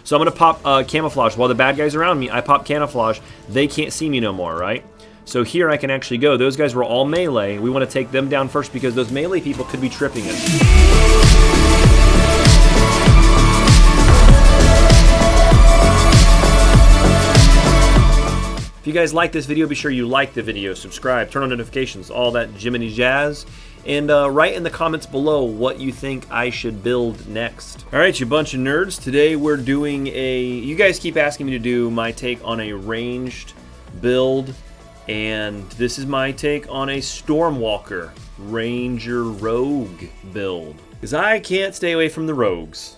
So I'm going to pop Camouflage. While the bad guys are around me, I pop Camouflage. They can't see me no more, right? So here I can actually go. Those guys were all melee. We want to take them down first because those melee people could be tripping us. If you guys like this video, be sure you like the video, subscribe, turn on notifications, all that Jiminy Jazz. And write in the comments below what you think I should build next. All right, you bunch of nerds. Today we're doing you guys keep asking me to do my take on a ranged build. And this is my take on a Stormwalker Ranger Rogue build. Because I can't stay away from the rogues.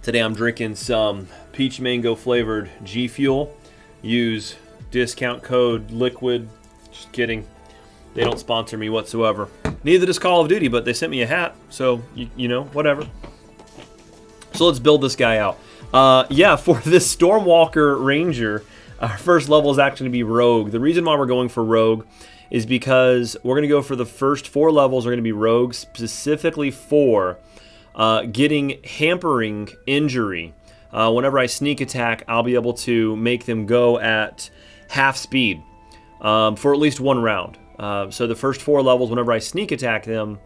Today I'm drinking some peach mango flavored G Fuel. Use discount code LIQUID. Just kidding. They don't sponsor me whatsoever. Neither does Call of Duty, but they sent me a hat. So, you know, whatever. So let's build this guy out. Yeah, for this Stormwalker Ranger, our first level is actually going to be Rogue. The reason why we're going for Rogue is because we're going to go for the first 4 levels are going to be Rogue specifically for getting hampering injury. Whenever I sneak attack, I'll be able to make them go at half speed for at least 1 round. So the first 4 levels, whenever I sneak attack them,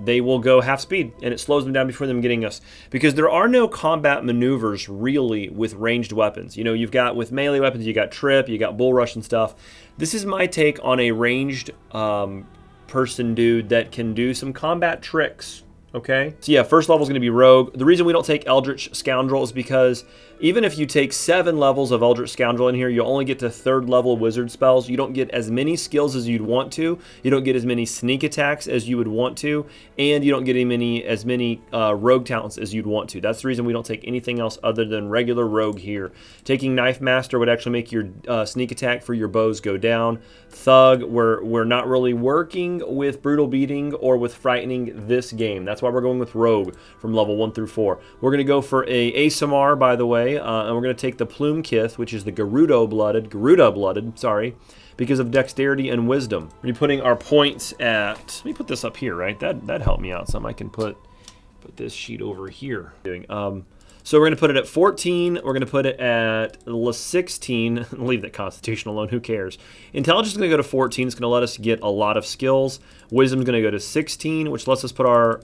they will go half speed, and it slows them down before them getting us. Because there are no combat maneuvers really with ranged weapons. You know, you've got with melee weapons, you got trip, you got bull rush and stuff. This is my take on a ranged person dude that can do some combat tricks. Okay, so yeah, first level is going to be Rogue. The reason we don't take Eldritch Scoundrel is because even if you take 7 levels of Eldritch Scoundrel in here, you'll only get to 3rd level wizard spells. You don't get as many skills as you'd want to. You don't get as many sneak attacks as you would want to, and you don't get as many rogue talents as you'd want to. That's the reason we don't take anything else other than regular Rogue here. Taking Knife Master would actually make your sneak attack for your bows go down. Thug, we're not really working with Brutal Beating or with Frightening this game. That's why we're going with Rogue from level 1 through 4. We're going to go for a ASMR, by the way, and we're going to take the Plume Kith, which is the Garuda blooded, because of dexterity and wisdom. We're going to be putting our points at, let me put this up here, right? That helped me out some. I can put this sheet over here. So we're going to put it at 14. We're going to put it at 16. Leave that Constitution alone. Who cares? Intelligence is going to go to 14. It's going to let us get a lot of skills. Wisdom is going to go to 16, which lets us put our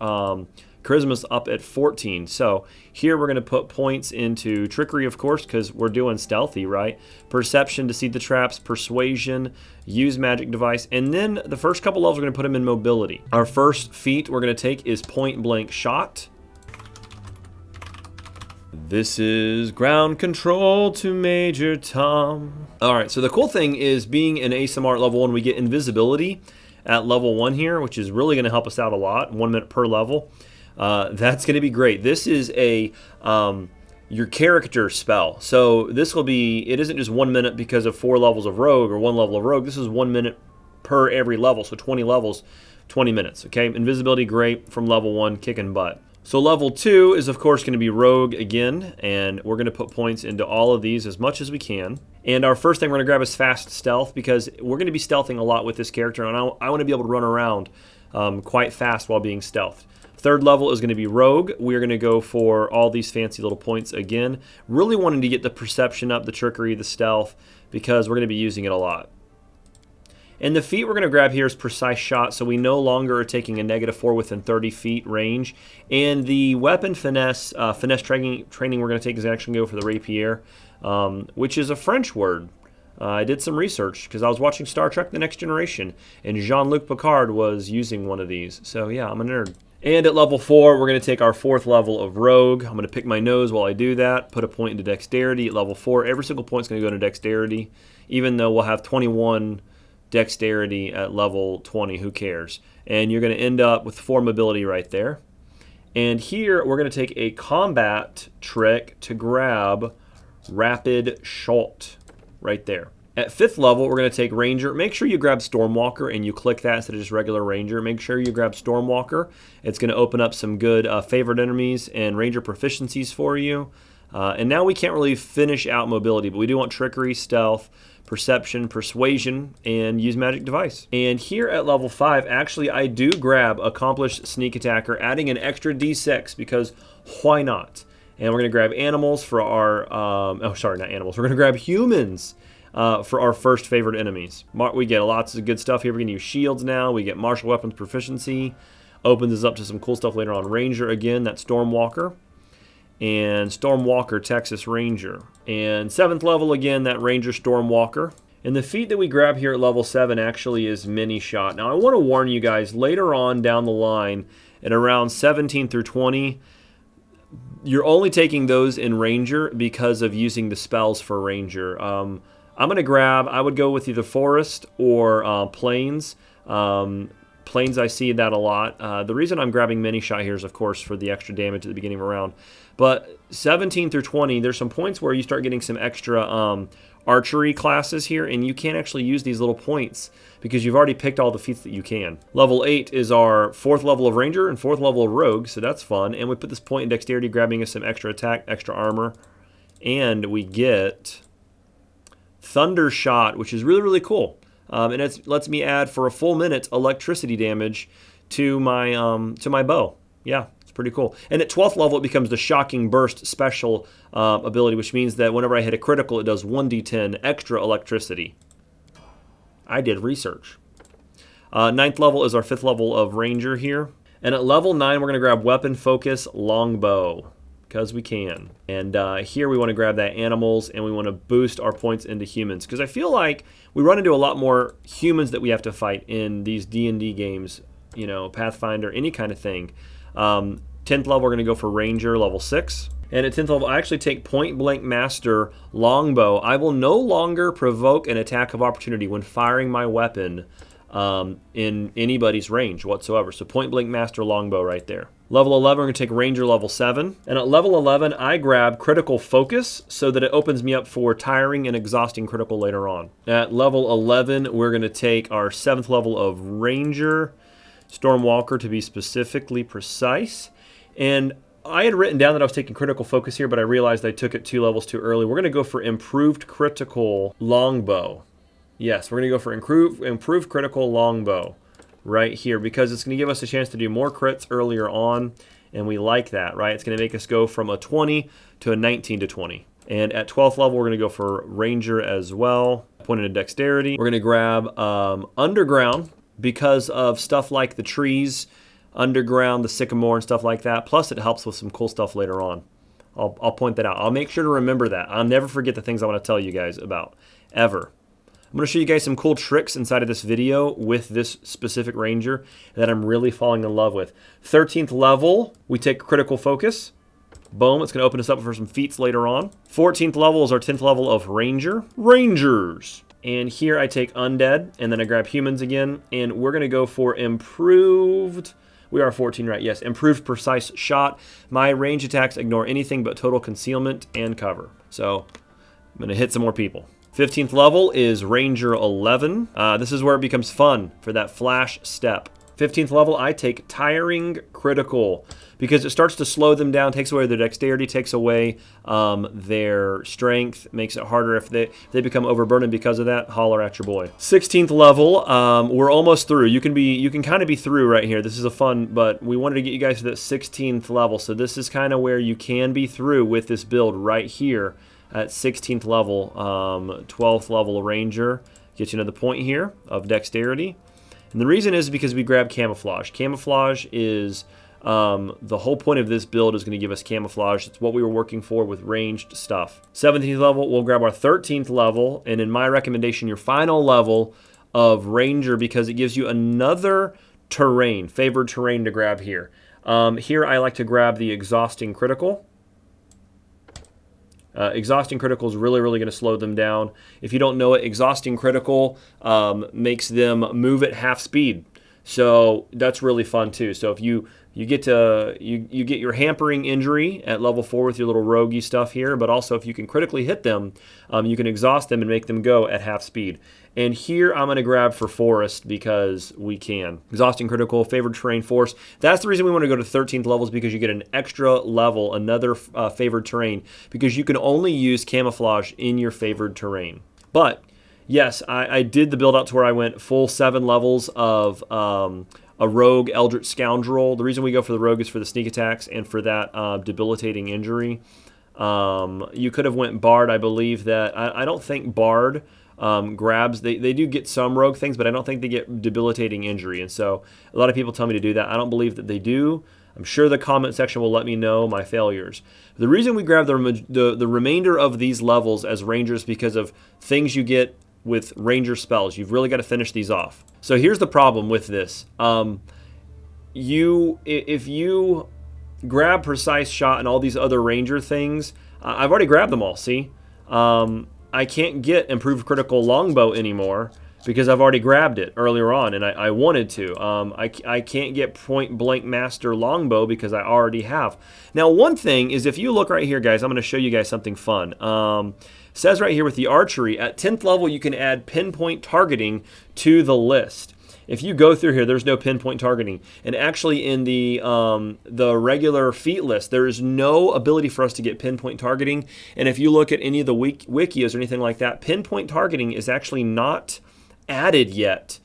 Charisma's up at 14. So here we're going to put points into Trickery, of course, because we're doing stealthy, right? Perception to see the traps. Persuasion. Use Magic Device. And then the first couple levels, we're going to put them in Mobility. Our first feat we're going to take is Point Blank Shot. This is ground control to Major Tom. Alright, so the cool thing is being an ASMR at level 1, we get Invisibility at level 1 here, which is really going to help us out a lot. 1 minute per level. That's going to be great. This is a your character spell. So this will be, it isn't just 1 minute because of 4 levels of Rogue or 1 level of Rogue. This is 1 minute per every level. So 20 levels, 20 minutes. Okay, Invisibility, great from level 1, kicking butt. So level 2 is of course going to be Rogue again, and we're going to put points into all of these as much as we can. And our first thing we're going to grab is Fast Stealth, because we're going to be stealthing a lot with this character, and I want to be able to run around quite fast while being stealthed. 3rd level is going to be Rogue. We're going to go for all these fancy little points again. Really wanting to get the Perception up, the Trickery, the Stealth, because we're going to be using it a lot. And the feat we're going to grab here is Precise Shot, so we no longer are taking a -4 within 30 feet range. And the weapon finesse training we're going to take is actually going to go for the Rapier, which is a French word. I did some research because I was watching Star Trek The Next Generation, and Jean-Luc Picard was using one of these. So yeah, I'm a nerd. And at level 4, we're going to take our 4th level of Rogue. I'm going to pick my nose while I do that, put a point into Dexterity at level 4. Every single point is going to go into Dexterity, even though we'll have 21 Dexterity at level 20, who cares? And you're going to end up with 4 Mobility right there. And here we're going to take a combat trick to grab Rapid Shot right there. At 5th level, we're going to take Ranger. Make sure you grab Stormwalker and you click that instead of just regular Ranger. Make sure you grab Stormwalker. It's going to open up some good favorite enemies and Ranger proficiencies for you. And now we can't really finish out Mobility, but we do want Trickery, Stealth, Perception, Persuasion, and use Magic Device. And here at level 5, actually I do grab Accomplished Sneak Attacker, adding an extra D6, because Why not? And we're going to grab animals for our, oh, sorry, not animals. We're going to grab humans for our first favorite enemies. We get lots of good stuff here. We're going to use shields now. We get martial weapons proficiency. Opens us up to some cool stuff later on. Ranger again, that's Stormwalker. And Stormwalker, Texas Ranger. And 7th level again, that Ranger Stormwalker. And the feat that we grab here at level 7 actually is Mini Shot. Now I want to warn you guys, later on down the line, at around 17 through 20, you're only taking those in Ranger because of using the spells for Ranger. I'm going to grab, I would go with either Forest or Plains. Plains, I see that a lot. The reason I'm grabbing Mini Shot here is, of course, for the extra damage at the beginning of a round. But 17 through 20, there's some points where you start getting some extra archery classes here, and you can't actually use these little points because you've already picked all the feats that you can. Level 8 is our 4th level of Ranger and 4th level of Rogue, so that's fun. And we put this point in Dexterity, grabbing us some extra attack, extra armor. And we get Thunder Shot, which is really, really cool. And it lets me add for a full minute electricity damage to my bow. Yeah, it's pretty cool. And at 12th level, it becomes the Shocking Burst special ability, which means that whenever I hit a critical, it does 1d10 extra electricity. I did research. 9th level is our 5th level of Ranger here. And at level 9, we're going to grab Weapon Focus Longbow, because we can. And here we want to grab that animals, and we want to boost our points into humans, because I feel like we run into a lot more humans that we have to fight in these D&D games, you know, Pathfinder, any kind of thing. 10th level, we're going to go for Ranger, level 6. And at 10th level, I actually take Point Blank Master Longbow. I will no longer provoke an attack of opportunity when firing my weapon in anybody's range whatsoever. So Point Blank Master Longbow right there. Level 11, we're going to take Ranger level 7. And at level 11, I grab Critical Focus so that it opens me up for tiring and exhausting critical later on. At level 11, we're going to take our 7th level of Ranger, Stormwalker to be specifically precise. And I had written down that I was taking Critical Focus here, but I realized I took it 2 levels too early. We're going to go for Improved Critical Longbow. Yes, we're going to go for improved Critical Longbow right here because it's going to give us a chance to do more crits earlier on, and we like that, right? It's going to make us go from a 20 to a 19 to 20. And at 12th level, we're going to go for Ranger as well. Point into Dexterity. We're going to grab Underground because of stuff like the trees, Underground, the Sycamore, and stuff like that. Plus, it helps with some cool stuff later on. I'll point that out. I'll make sure to remember that. I'll never forget the things I want to tell you guys about, ever. I'm going to show you guys some cool tricks inside of this video with this specific Ranger that I'm really falling in love with. 13th level, we take Critical Focus. Boom, it's going to open us up for some feats later on. 14th level is our 10th level of Ranger. Rangers! And here I take Undead, and then I grab Humans again, and we're going to go for Improved... We are 14, right? Yes. Improved Precise Shot. My range attacks ignore anything but total concealment and cover. So I'm going to hit some more people. 15th level is Ranger 11. This is where it becomes fun for that flash step. 15th level, I take Tiring Critical because it starts to slow them down, takes away their dexterity, takes away their strength, makes it harder if they become overburdened because of that. Holler at your boy. 16th level, we're almost through. You can kind of be through right here. This is a fun, but we wanted to get you guys to that 16th level. So this is kind of where you can be through with this build right here at 16th level. 12th level Ranger gets you another point here of dexterity. And the reason is because we grab Camouflage. Camouflage is the whole point of this build is going to give us Camouflage. It's what we were working for with ranged stuff. 17th level, we'll grab our 13th level, and in my recommendation, your final level of Ranger because it gives you another terrain, favored terrain to grab here. Here I like to grab the Exhausting Critical. Exhausting Critical is really, really going to slow them down. If you don't know it, Exhausting Critical makes them move at half speed. So that's really fun too. So if you get your hampering injury at level 4 with your little roguey stuff here, but also if you can critically hit them, you can exhaust them and make them go at half speed. And here I'm going to grab for Forest because we can. Exhausting Critical, Favored Terrain, Force. That's the reason we want to go to 13th levels because you get an extra level, another Favored Terrain, because you can only use Camouflage in your Favored Terrain. But yes, I did the build out to where I went full 7 levels of a rogue Eldritch Scoundrel. The reason we go for the rogue is for the sneak attacks and for that debilitating injury. You could have went Bard. I believe that I don't think Bard grabs. They do get some rogue things, but I don't think they get debilitating injury. And so a lot of people tell me to do that. I don't believe that they do. I'm sure the comment section will let me know my failures. The reason we grab the remainder of these levels as Rangers because of things you get with Ranger spells. You've really got to finish these off. So here's the problem with this. If you grab Precise Shot and all these other Ranger things, I've already grabbed them all, see? I can't get Improved Critical Longbow anymore because I've already grabbed it earlier on, and I wanted to. I can't get Point Blank Master Longbow because I already have. Now, one thing is if you look right here, guys, I'm going to show you guys something fun. Says right here with the archery, at 10th level, you can add pinpoint targeting to the list. If you go through here, there's no pinpoint targeting. And actually in the regular feat list, there is no ability for us to get pinpoint targeting. And if you look at any of the wikis or anything like that, pinpoint targeting is actually not added yet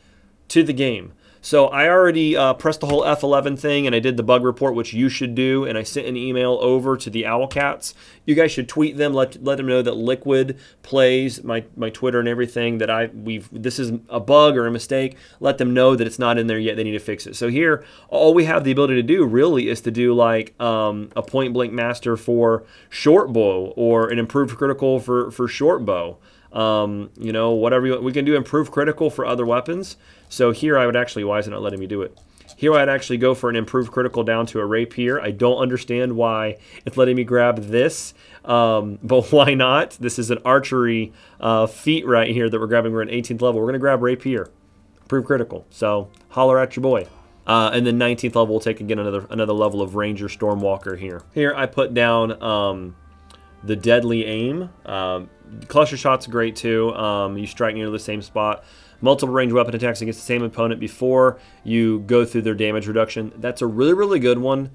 to the game. So I already pressed the whole F11 thing, and I did the bug report, which you should do, and I sent an email over to the Owlcats. You guys should tweet them, let them know that Liquid plays my Twitter and everything, that this is a bug or a mistake. Let them know that it's not in there yet. They need to fix it. So here, all we have the ability to do really is to do like a point blank master for short bow or an improved critical for short bow. You know, whatever we can do, improved critical for other weapons. So here I would actually, why is it not letting me do it? Here I'd actually go for an improved critical down to a rapier. I don't understand why it's letting me grab this, but why not? This is an archery feat right here that we're grabbing. We're at 18th level. We're going to grab rapier, improved critical. So holler at your boy. And then 19th level, we'll take again another level of Ranger Stormwalker here. Here I put down the Deadly Aim. Cluster Shot's great too. You strike near the same spot. Multiple range weapon attacks against the same opponent before you go through their damage reduction. That's a really, really good one.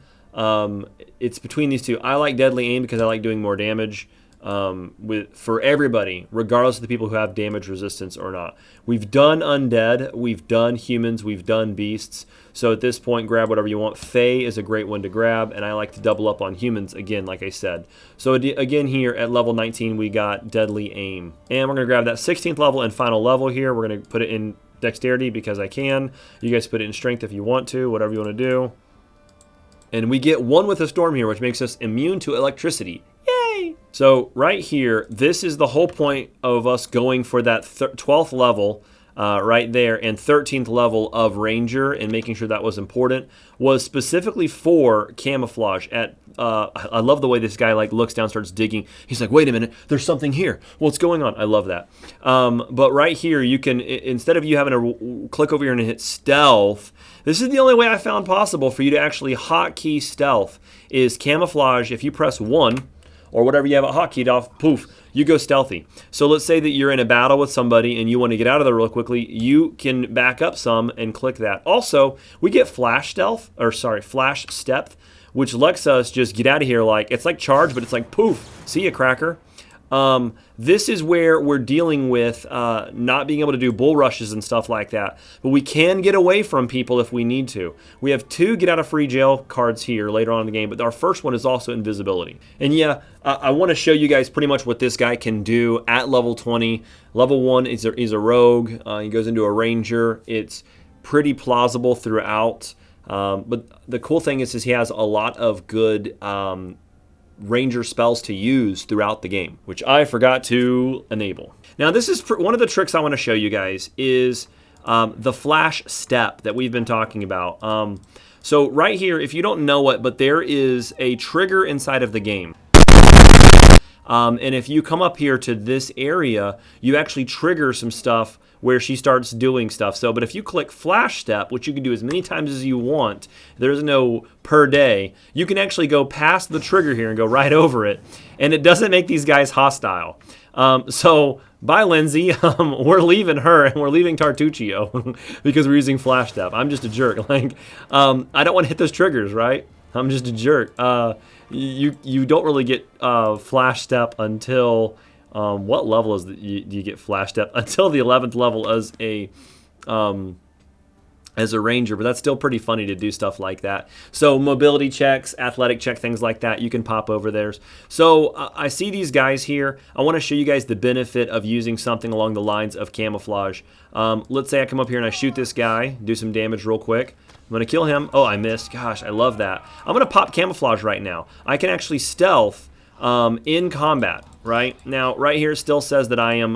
It's between these two. I like Deadly Aim because I like doing more damage for everybody, regardless of the people who have damage resistance or not. We've done undead, we've done humans, we've done beasts. So at this point, grab whatever you want. Fae is a great one to grab, and I like to double up on humans again, like I said. So again here at level 19, we got Deadly Aim. And we're going to grab that 16th level and final level here. We're going to put it in Dexterity because I can. You guys put it in Strength if you want to, whatever you want to do. And we get one with a storm here, which makes us immune to electricity. Yay! So right here, this is the whole point of us going for that 12th level right there and 13th level of Ranger, and making sure that was important, was specifically for Camouflage. I love the way this guy looks down, starts digging. He's like, wait a minute, there's something here. What's going on? I love that. But right here, you can, instead of you having to click over here and hit Stealth, this is the only way I found possible for you to actually hotkey Stealth, is Camouflage. If you press 1, or whatever you have it hotkeyed off, poof, you go stealthy. So let's say that you're in a battle with somebody and you want to get out of there real quickly. You can back up some and click that. Also, we get flash step, which lets us just get out of here it's like charge, but it's like poof, see ya, cracker. This is where we're dealing with not being able to do bull rushes and stuff like that. But we can get away from people if we need to. We have 2 get out of free jail cards here later on in the game, but our first one is also Invisibility. And yeah, I want to show you guys pretty much what this guy can do at level 20. Level 1 is a rogue. He goes into a ranger. It's pretty plausible throughout. But the cool thing is he has a lot of good Ranger spells to use throughout the game, which I forgot to enable. Now this is one of the tricks I want to show you guys is the flash step that we've been talking about. So right here, if you don't know it, but there is a trigger inside of the game. And if you come up here to this area, you actually trigger some stuff where she starts doing stuff. So, but if you click flash step, which you can do as many times as you want, there's no per day, you can actually go past the trigger here and go right over it. And it doesn't make these guys hostile. So bye, Lindsay. We're leaving her and we're leaving Tartuccio because we're using flash step. I'm just a jerk. I don't want to hit those triggers, right? I'm just a jerk. You don't really get flash step until what level do you get flash step? Until the 11th level as a as a ranger, but that's still pretty funny to do stuff like that. So mobility checks, athletic check, things like that, you can pop over theirs. So I see these guys here. I want to show you guys the benefit of using something along the lines of camouflage. Let's say I come up here and I shoot this guy, do some damage real quick. I'm going to kill him. Oh, I missed. Gosh, I love that. I'm going to pop camouflage right now. I can actually stealth in combat. Right now, right here it still says that I am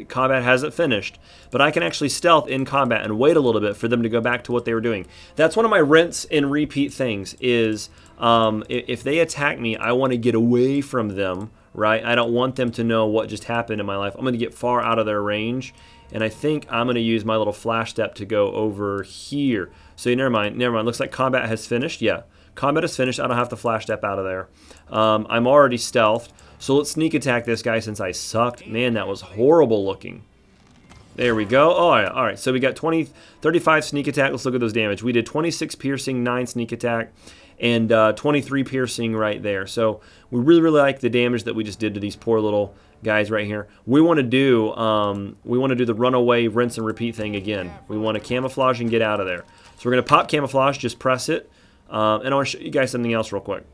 combat hasn't finished, but I can actually stealth in combat and wait a little bit for them to go back to what they were doing. That's one of my rinse and repeat things is if they attack me, I want to get away from them, right? I don't want them to know what just happened in my life. I'm going to get far out of their range, and I think I'm going to use my little flash step to go over here. So never mind. Looks like combat has finished. Yeah, combat is finished. I don't have to flash step out of there. I'm already stealthed. So let's sneak attack this guy since I sucked. Man, that was horrible looking. There we go. Oh, all right. So we got 35 sneak attack. Let's look at those damage. We did 26 piercing, 9 sneak attack, and 23 piercing right there. So we really like the damage that we just did to these poor little guys right here. We want to do the runaway, rinse and repeat thing again. We want to camouflage and get out of there. So we're going to pop camouflage. Just press it, and I want to show you guys something else real quick.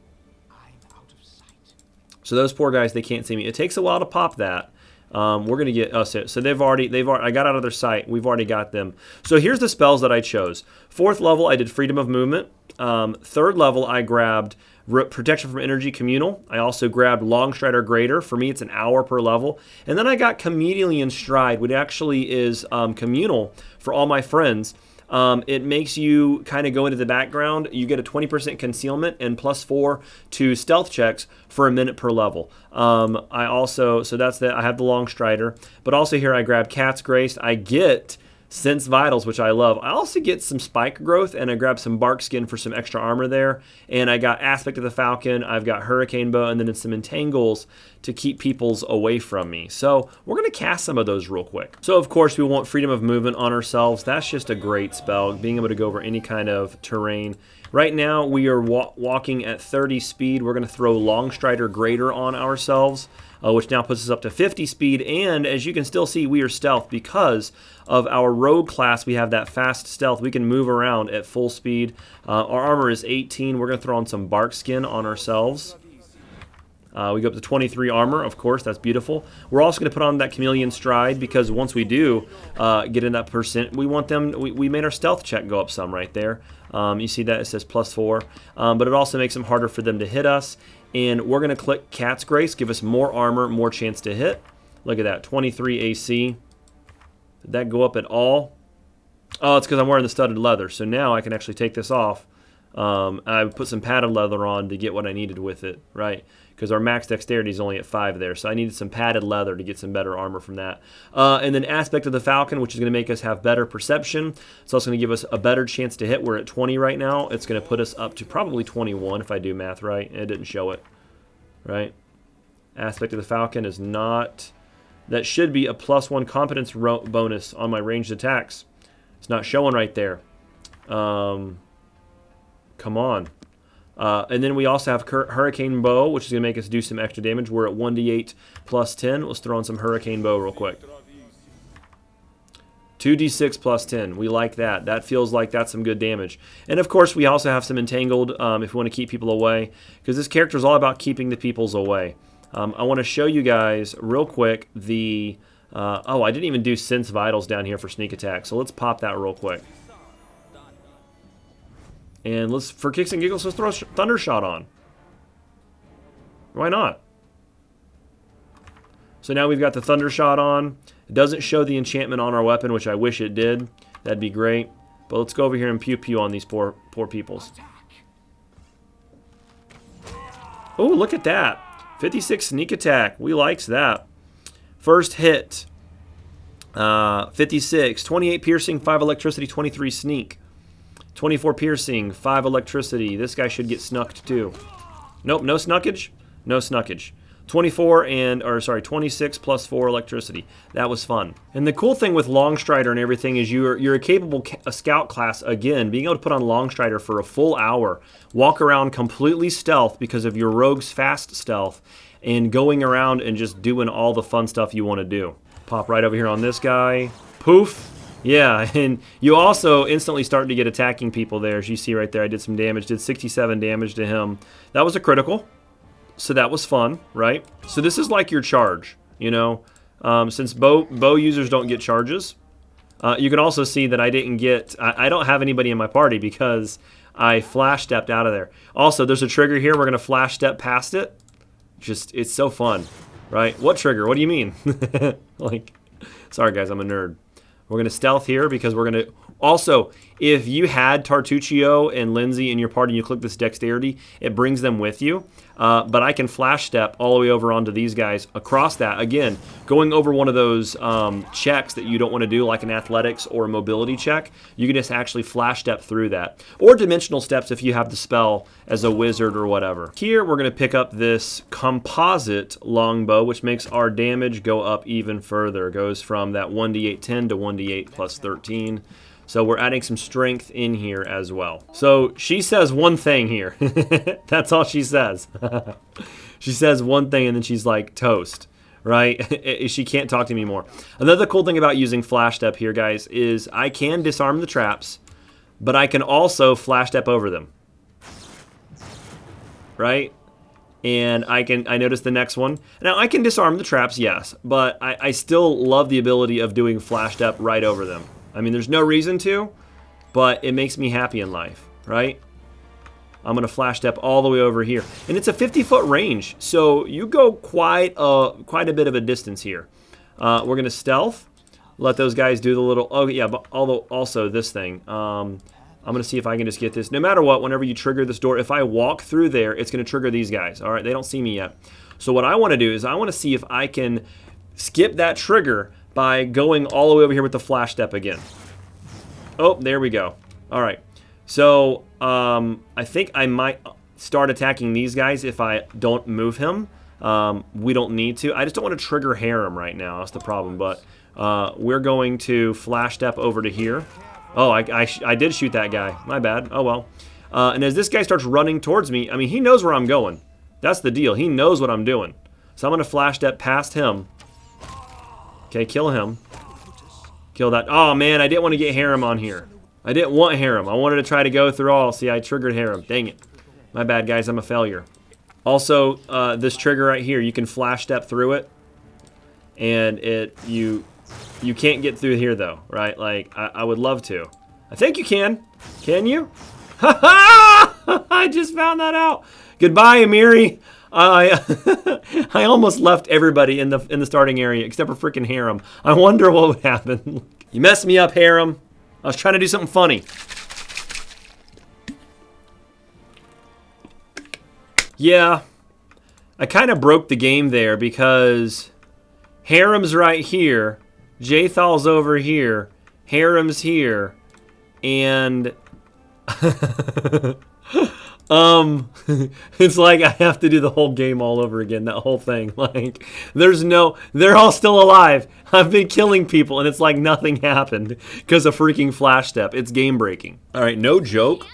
So those poor guys, they can't see me. It takes a while to pop that. We're gonna get us it. So they've already. I got out of their sight. We've already got them. So here's the spells that I chose. 4th level, I did freedom of movement. 3rd level, I grabbed protection from energy, communal. I also grabbed long stride or greater. For me, it's an hour per level. And then I got chameleon stride, which actually is communal for all my friends. It makes you kind of go into the background. You get a 20% concealment and +4 to stealth checks for a minute per level. I have the long strider, but also here I grab Cat's Grace. I get Sense Vitals, which I love. I also get some Spike Growth, and I grab some Bark Skin for some extra armor there. And I got Aspect of the Falcon, I've got Hurricane Bow, and then some Entangles to keep peoples away from me. So we're going to cast some of those real quick. So of course we want Freedom of Movement on ourselves. That's just a great spell, being able to go over any kind of terrain. Right now we are walking at 30 speed. We're going to throw Long Strider Greater on ourselves, which now puts us up to 50 speed. And as you can still see, we are stealth because of our rogue class. We have that fast stealth. We can move around at full speed. Our armor is 18. We're going to throw on some Bark Skin on ourselves. We go up to 23 armor, of course, that's beautiful. We're also going to put on that chameleon stride because once we do get in that percent, we want them, we made our stealth check go up some right there. You see that it says +4, but it also makes them harder for them to hit us. And we're going to click Cat's Grace, give us more armor, more chance to hit. Look at that, 23 AC. Did that go up at all? Oh, it's because I'm wearing the studded leather. So now I can actually take this off. I put some padded leather on to get what I needed with it, right? Because our max dexterity is only at 5 there, so I needed some padded leather to get some better armor from that. And then Aspect of the Falcon, which is going to make us have better perception. It's also going to give us a better chance to hit. We're at 20 right now. It's going to put us up to probably 21 if I do math right. It didn't show it, right? Aspect of the Falcon is not... That should be a +1 competence bonus on my ranged attacks. It's not showing right there. Come on. And then we also have Hurricane Bow, which is going to make us do some extra damage. We're at 1d8 +10. Let's throw on some Hurricane Bow real quick. 2d6 +10. We like that. That feels like that's some good damage. And of course, we also have some Entangled if we want to keep people away, because this character is all about keeping the peoples away. I want to show you guys real quick the... oh, I didn't even do Sense Vitals down here for sneak attack, so let's pop that real quick. And let's, for kicks and giggles, let's throw Thunder Shot on. Why not? So now we've got the Thunder Shot on. It doesn't show the enchantment on our weapon, which I wish it did. That'd be great. But let's go over here and pew-pew on these poor peoples. Oh, look at that. 56 sneak attack. We likes that. First hit. 56. 28 piercing, 5 electricity, 23 sneak. 24 piercing, 5 electricity. This guy should get snucked too. Nope, no snuckage? No snuckage. 26 +4 electricity. That was fun. And the cool thing with Long Strider and everything is you're a capable scout class, again, being able to put on Long Strider for a full hour, walk around completely stealth because of your rogue's fast stealth, and going around and just doing all the fun stuff you want to do. Pop right over here on this guy. Poof. Yeah, and you also instantly start to get attacking people there. As you see right there, I did some damage. Did 67 damage to him. That was a critical. So that was fun, right? So this is like your charge, you know. Since bow users don't get charges, you can also see that I didn't get... I don't have anybody in my party because I flash stepped out of there. Also, there's a trigger here. We're going to flash step past it. Just, it's so fun, right? What trigger? What do you mean? Like, sorry guys, I'm a nerd. We're going to stealth here because we're going to... Also, if you had Tartuccio and Lindsay in your party and you click this dexterity, it brings them with you. But I can flash step all the way over onto these guys across that. Again, going over one of those checks that you don't want to do, like an athletics or a mobility check, you can just actually flash step through that. Or dimensional steps if you have the spell as a wizard or whatever. Here, we're going to pick up this Composite Longbow, which makes our damage go up even further. It goes from that 1d8 10 to 1d8 plus 13. So we're adding some strength in here as well. So she says one thing here. That's all she says. She says one thing and then she's like toast, right? She can't talk to me more. Another cool thing about using flash step here, guys, is I can disarm the traps, but I can also flash step over them, right? And I noticed the next one. Now I can disarm the traps, yes, but I still love the ability of doing flash step right over them. I mean, there's no reason to, but it makes me happy in life, right? I'm going to flash step all the way over here. And it's a 50-foot range, so you go quite a bit of a distance here. We're going to stealth, let those guys do the little... Oh, yeah, but also this thing. I'm going to see if I can just get this. No matter what, whenever you trigger this door, if I walk through there, it's going to trigger these guys. All right, they don't see me yet. So what I want to do is I want to see if I can skip that trigger by going all the way over here with the flash step again. Oh, there we go. All right. So I think I might start attacking these guys if I don't move him. We don't need to. I just don't want to trigger Harem right now. That's the problem. But we're going to flash step over to here. Oh, I did shoot that guy. My bad. Oh, well. And as this guy starts running towards me, I mean, he knows where I'm going. That's the deal. He knows what I'm doing. So I'm going to flash step past him. Okay, kill him. Kill that. Oh, man, I didn't want to get Harem on here. I didn't want Harem. I wanted to try to go through all. See, I triggered Harem. Dang it. My bad, guys. I'm a failure. Also, this trigger right here, you can flash step through it. And you can't get through here, though, right? Like, I would love to. I think you can. Can you? Ha ha! I just found that out. Goodbye, Amiri. I almost left everybody in the starting area except for freaking Harem. I wonder what would happen. You messed me up, Harem. I was trying to do something funny. Yeah, I kind of broke the game there because Harem's right here, Jathal's over here, Harem's here, and it's like I have to do the whole game all over again, that whole thing. Like, they're all still alive. I've been killing people, and it's like nothing happened because of freaking flash step. It's game breaking. All right, no joke.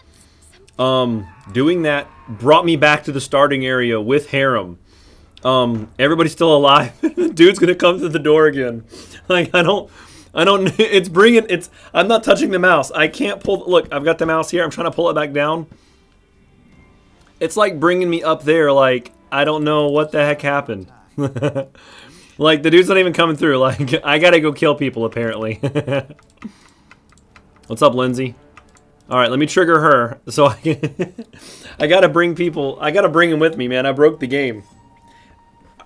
Doing that brought me back to the starting area with Harem. Everybody's still alive. The dude's gonna come through the door again. Like, I don't, I'm not touching the mouse. I can't pull, look, I've got the mouse here. I'm trying to pull it back down. It's like bringing me up there, like, I don't know what the heck happened. Like, the dude's not even coming through. Like, I gotta go kill people, apparently. What's up, Lindsay? Alright, let me trigger her. So I can... I gotta bring people... I gotta bring them with me, man. I broke the game.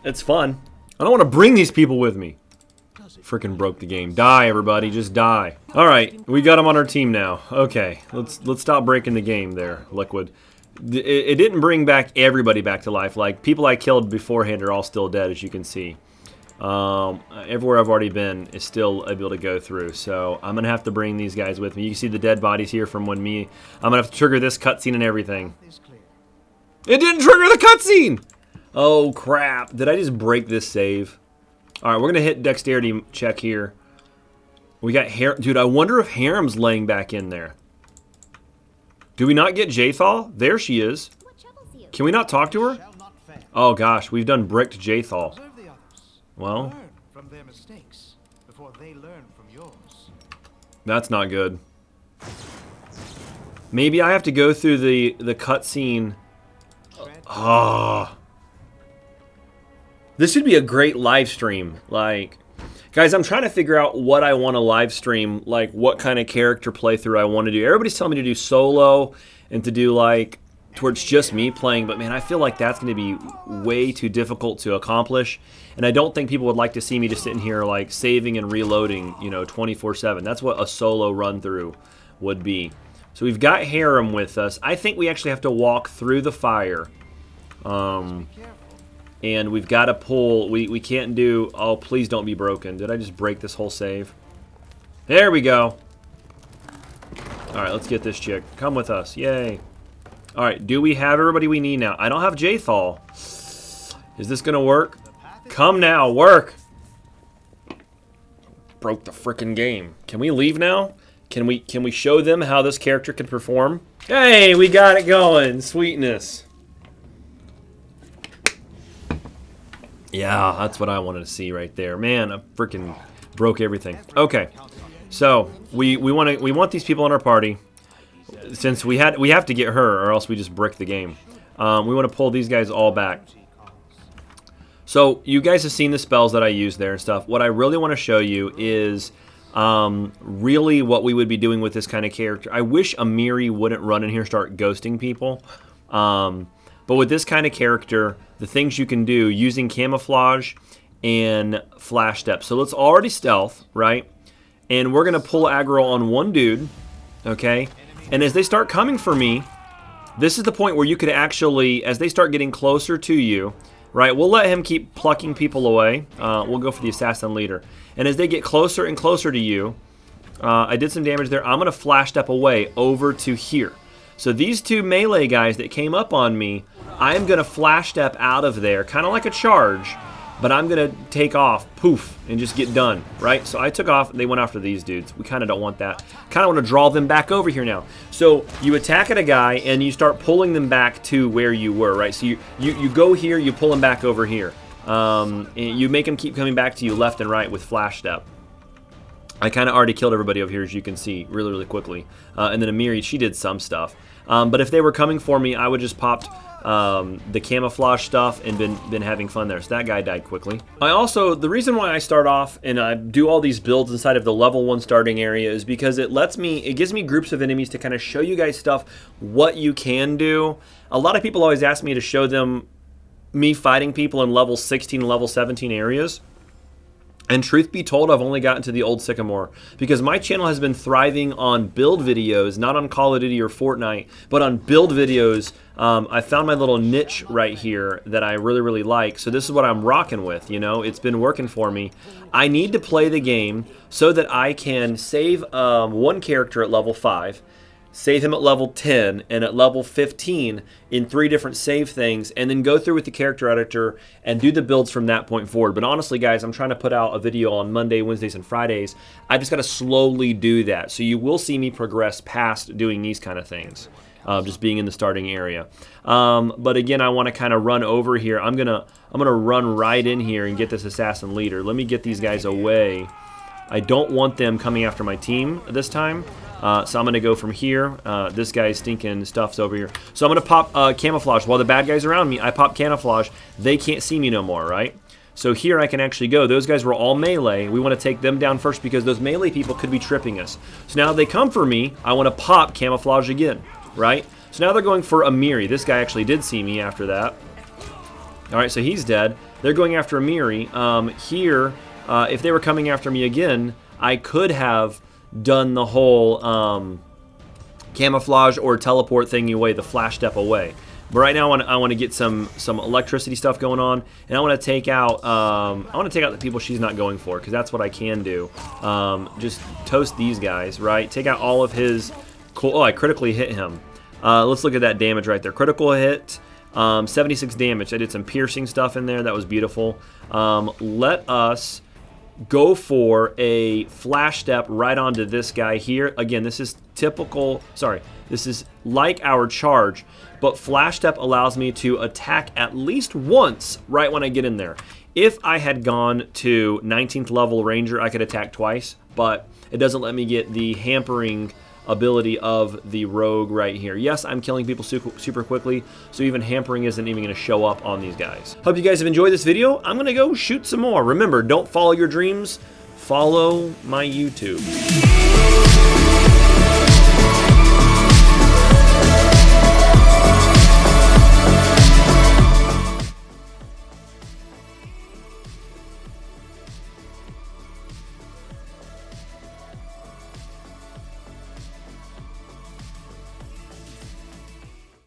It's fun. I don't want to bring these people with me. Freaking broke the game. Die, everybody. Just die. Alright, we got them on our team now. Okay, let's stop breaking the game there, Liquid. It didn't bring back everybody back to life. Like, people I killed beforehand are all still dead, as you can see. Everywhere I've already been is still able to go through. So I'm going to have to bring these guys with me. You can see the dead bodies here from when I'm going to have to trigger this cutscene and everything. It didn't trigger the cutscene! Oh, crap. Did I just break this save? Alright, we're going to hit dexterity check here. We got Harem. Dude, I wonder if Harem's laying back in there. Do we not get Jathal? There she is. Can we not talk to her? Oh gosh, we've done bricked Jathal. Well, That's not good. Maybe I have to go through the cutscene. Oh. This should be a great live stream. Like, guys, I'm trying to figure out what I want to live stream. Like, what kind of character playthrough I want to do. Everybody's telling me to do solo and to do, like, towards just me playing. But, man, I feel like that's going to be way too difficult to accomplish. And I don't think people would like to see me just sitting here, like, saving and reloading, you know, 24/7. That's what a solo run-through would be. So we've got Harem with us. I think we actually have to walk through the fire. And we've got to pull. We can't do... Oh, please don't be broken. Did I just break this whole save? There we go. Alright, let's get this chick. Come with us. Yay. Alright, do we have everybody we need now? I don't have Jathal. Is this going to work? Come now, work! Broke the frickin' game. Can we leave now? Can we show them how this character can perform? Hey, we got it going. Sweetness. Yeah, that's what I wanted to see right there. Man, I freaking broke everything. Okay, so we want these people in our party. Since we have to get her, or else we just brick the game. We want to pull these guys all back. So you guys have seen the spells that I use there and stuff. What I really want to show you is really what we would be doing with this kind of character. I wish Amiri wouldn't run in here and start ghosting people. But with this kind of character, the things you can do using Camouflage and Flash Step. So let's already stealth, right? And we're going to pull aggro on one dude, okay? And as they start coming for me, this is the point where you could actually, as they start getting closer to you, right, we'll let him keep plucking people away. We'll go for the Assassin Leader. And as they get closer and closer to you, I did some damage there. I'm going to Flash Step away over to here. So these two melee guys that came up on me, I'm going to Flash Step out of there, kind of like a charge, but I'm going to take off, poof, and just get done, right? So I took off, they went after these dudes. We kind of don't want that. Kind of want to draw them back over here now. So you attack at a guy, and you start pulling them back to where you were, right? So you go here, you pull them back over here. And you make them keep coming back to you left and right with Flash Step. I kind of already killed everybody over here, as you can see, really, really quickly. And then Amiri, she did some stuff. But if they were coming for me, I would just popped the Camouflage stuff and been having fun there. So that guy died quickly. The reason why I start off and I do all these builds inside of the level 1 starting area is because it gives me groups of enemies to kind of show you guys stuff, what you can do. A lot of people always ask me to show them me fighting people in level 16, level 17 areas. And truth be told, I've only gotten to the old Sycamore because my channel has been thriving on build videos, not on Call of Duty or Fortnite, but on build videos. I found my little niche right here that I really, really like. So this is what I'm rocking with, you know. It's been working for me. I need to play the game so that I can save one character at level 5, save him at level 10, and at level 15 in 3 different save things, and then go through with the character editor and do the builds from that point forward. But honestly, guys, I'm trying to put out a video on Monday, Wednesdays, and Fridays. I just got to slowly do that. So you will see me progress past doing these kind of things, just being in the starting area. But again, I want to kind of run over here. I'm gonna run right in here and get this Assassin Leader. Let me get these guys away. I don't want them coming after my team this time. So I'm going to go from here. This guy's stinking stuff's over here. So I'm going to pop Camouflage. While the bad guys are around me, I pop Camouflage. They can't see me no more, right? So here I can actually go. Those guys were all melee. We want to take them down first because those melee people could be tripping us. So now they come for me. I want to pop Camouflage again, right? So now they're going for Amiri. This guy actually did see me after that. All right, so he's dead. They're going after Amiri. Here, if they were coming after me again, I could have done the whole Camouflage or teleport thing away, the Flash Step away. But right now I want to get some electricity stuff going on, and I want to take out the people she's not going for, because that's what I can do. Just toast these guys, right? Take out all of his cool. Oh, I critically hit him. Let's look at that damage right there. Critical hit, 76 damage. I did some piercing stuff in there. That was beautiful. Let us go for a Flash Step right onto this guy here. Again, this is typical, this is like our charge, but Flash Step allows me to attack at least once right when I get in there. If I had gone to 19th level Ranger, I could attack twice. but it doesn't let me get the hampering ability of the rogue right here. Yes, I'm killing people super quickly, so even hampering isn't even going to show up on these guys. Hope you guys have enjoyed this video. I'm going to go shoot some more. Remember, don't follow your dreams, follow my YouTube.